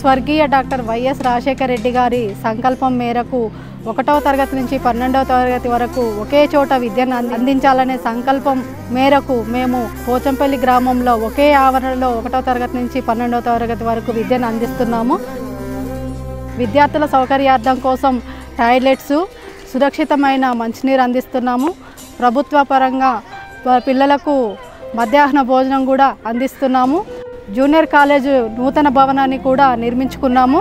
స్వర్గీయ doctor YS Rajasekhara Reddy గారి సంకల్పం మేరకు 1వ తరగతి నుంచి 12వ తరగతి వరకు ఒకే చోట విద్యను అందించాలనే సంకల్పం మేరకు మేము పోచంపల్లి గ్రామంలో ఒకే ఆవరణలో 1వ తరగతి నుంచి 12వ తరగతి వరకు విద్యను అందిస్తున్నాము. విద్యార్థుల సౌకర్యార్థం కోసం టాయిలెట్స్, సురక్షితమైన మంచినీరు అందిస్తున్నాము. ప్రభుత్వ పరంగా పిల్లలకు మధ్యాహ్న భోజనం కూడా అందిస్తున్నాము. జూనియర్ కాలేజ్ నూతన భవనాన్ని కూడా నిర్మించుకున్నాము.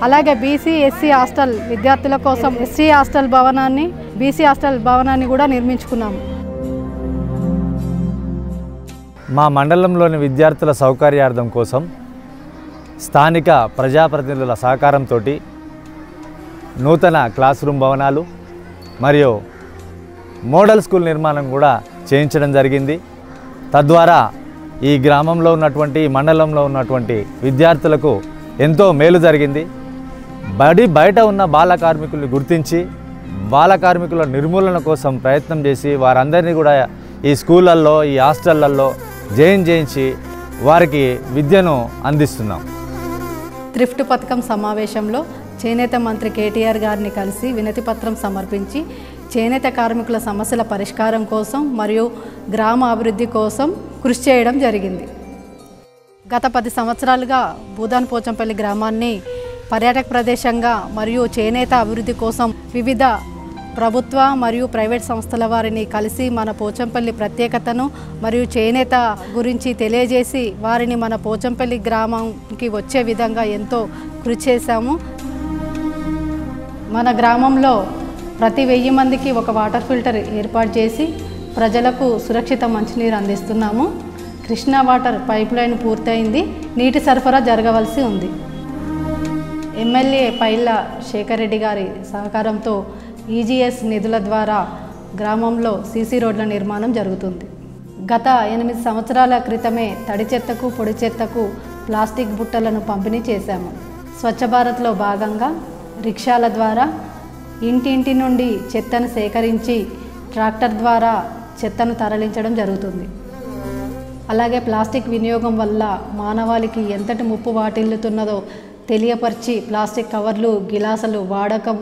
అలాగే బీసీ ఎస్సీ హాస్టల్ విద్యార్థుల కోసం ఎస్సీ హాస్టల్ భవనాన్ని, బీసీ హాస్టల్ భవనాన్ని కూడా నిర్మించుకున్నాము. మా మండలంలోని విద్యార్థుల సౌకర్యార్థం కోసం స్థానిక ప్రజాప్రతినిధుల సహకారంతో నూతన క్లాస్ రూమ్ భవనాలు మరియు మోడల్ స్కూల్ నిర్మాణం కూడా చేయించడం జరిగింది. తద్వారా ఈ గ్రామంలో ఉన్నటువంటి మండలంలో ఉన్నటువంటి విద్యార్థులకు ఎంతో మేలు జరిగింది. బయట ఉన్న బాల కార్మికుల్ని గుర్తించి బాల కార్మికుల నిర్మూలన కోసం ప్రయత్నం చేసి వారందరినీ కూడా ఈ స్కూళ్ళల్లో, ఈ హాస్టళ్లలో జాయిన్ చేయించి వారికి విద్యను అందిస్తున్నాం. థ్రిఫ్ట్ పథకం సమావేశంలో చేనేత మంత్రి కేటీఆర్ గారిని కలిసి వినతి పత్రం సమర్పించి చేనేత కార్మికుల సమస్యల పరిష్కారం కోసం మరియు గ్రామ అభివృద్ధి కోసం కృషి చేయడం జరిగింది. గత 10 సంవత్సరాలుగా భూదాన్ పోచంపల్లి గ్రామాన్ని పర్యాటక ప్రదేశంగా మరియు చేనేత అభివృద్ధి కోసం వివిధ ప్రభుత్వ మరియు ప్రైవేట్ సంస్థల వారిని కలిసి మన పోచంపల్లి ప్రత్యేకతను మరియు చేనేత గురించి తెలియజేసి వారిని మన పోచంపల్లి గ్రామంకి వచ్చే విధంగా ఎంతో కృషి చేశాము. మన గ్రామంలో ప్రతి 1000 మందికి ఒక వాటర్ ఫిల్టర్ ఏర్పాటు చేసి ప్రజలకు సురక్షిత మంచినీరు అందిస్తున్నాము. కృష్ణా వాటర్ పైప్ లైన్ పూర్తయింది. నీటి సరఫరా జరగవలసి ఉంది. ఎమ్మెల్యే పైళ్ళ శేఖర్ రెడ్డి గారి సహకారంతో ఈజీఎస్ నిధుల ద్వారా గ్రామంలో సీసీ రోడ్ల నిర్మాణం జరుగుతుంది. గత 8 సంవత్సరాల క్రితమే తడి చెత్తకు, పొడి చెత్తకు ప్లాస్టిక్ బుట్టలను పంపిణీ చేశాము. స్వచ్ఛ భారత్లో భాగంగా రిక్షాల ద్వారా ఇంటింటి నుండి చెత్తను సేకరించి ట్రాక్టర్ ద్వారా చెత్తను తరలించడం జరుగుతుంది. అలాగే ప్లాస్టిక్ వినియోగం వల్ల మానవాళికి ఎంతటి ముప్పు వాటిల్లుతున్నదో తెలియపరిచి ప్లాస్టిక్ కవర్లు, గిలాసులు వాడకం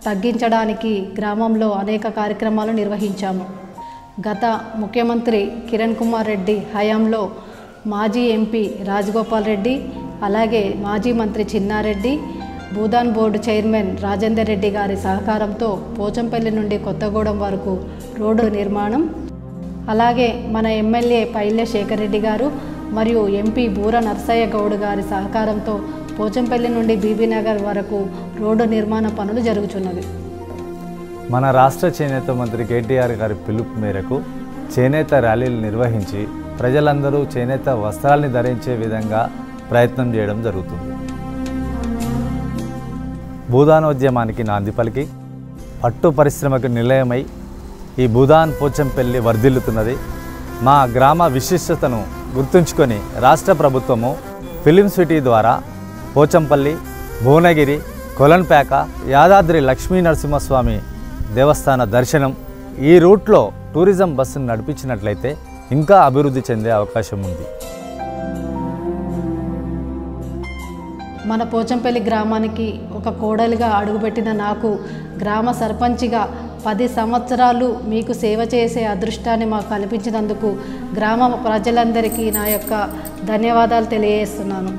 తగ్గించడానికి గ్రామంలో అనేక కార్యక్రమాలు నిర్వహించాము. గత ముఖ్యమంత్రి కిరణ్ కుమార్ రెడ్డి హయాంలో మాజీ ఎంపీ రాజగోపాల్ రెడ్డి, అలాగే మాజీ మంత్రి చిన్నారెడ్డి, భూదాన్ బోర్డు చైర్మన్ రాజేందర్ రెడ్డి గారి సహకారంతో పోచంపల్లి నుండి కొత్తగూడెం వరకు రోడ్డు నిర్మాణం, అలాగే మన ఎమ్మెల్యే పైళ్ళ శేఖర్ రెడ్డి గారు మరియు ఎంపీ బూర నర్సయ్య గౌడ్ గారి సహకారంతో పోచంపల్లి నుండి బీబీనగర్ వరకు రోడ్డు నిర్మాణ పనులు జరుగుతున్నవి. మన రాష్ట్ర చేనేత మంత్రి కేటీఆర్ గారి పిలుపు మేరకు చేనేత ర్యాలీలు నిర్వహించి ప్రజలందరూ చేనేత వస్త్రాల్ని ధరించే విధంగా ప్రయత్నం చేయడం జరుగుతుంది. భూదానోద్యమానికి నాంది పలికి పట్టు పరిశ్రమకు నిలయమై ఈ భూదాన్ పోచంపల్లి వర్ధిల్లుతున్నది. మా గ్రామ విశిష్టతను గుర్తుంచుకొని రాష్ట్ర ప్రభుత్వము ఫిలిం సిటీ ద్వారా పోచంపల్లి, భువనగిరి, కొలన్పేక, యాదాద్రి లక్ష్మీ నరసింహస్వామి దేవస్థాన దర్శనం ఈ రూట్లో టూరిజం బస్సును నడిపించినట్లయితే ఇంకా అభివృద్ధి చెందే అవకాశం ఉంది. మన పోచంపల్లి గ్రామానికి ఒక కోడలిగా అడుగుపెట్టిన నాకు గ్రామ సర్పంచిగా 10 సంవత్సరాలు మీకు సేవ చేసే అదృష్టాన్ని మాకు కల్పించినందుకు గ్రామ ప్రజలందరికీ నా యొక్క ధన్యవాదాలు తెలియజేస్తున్నాను.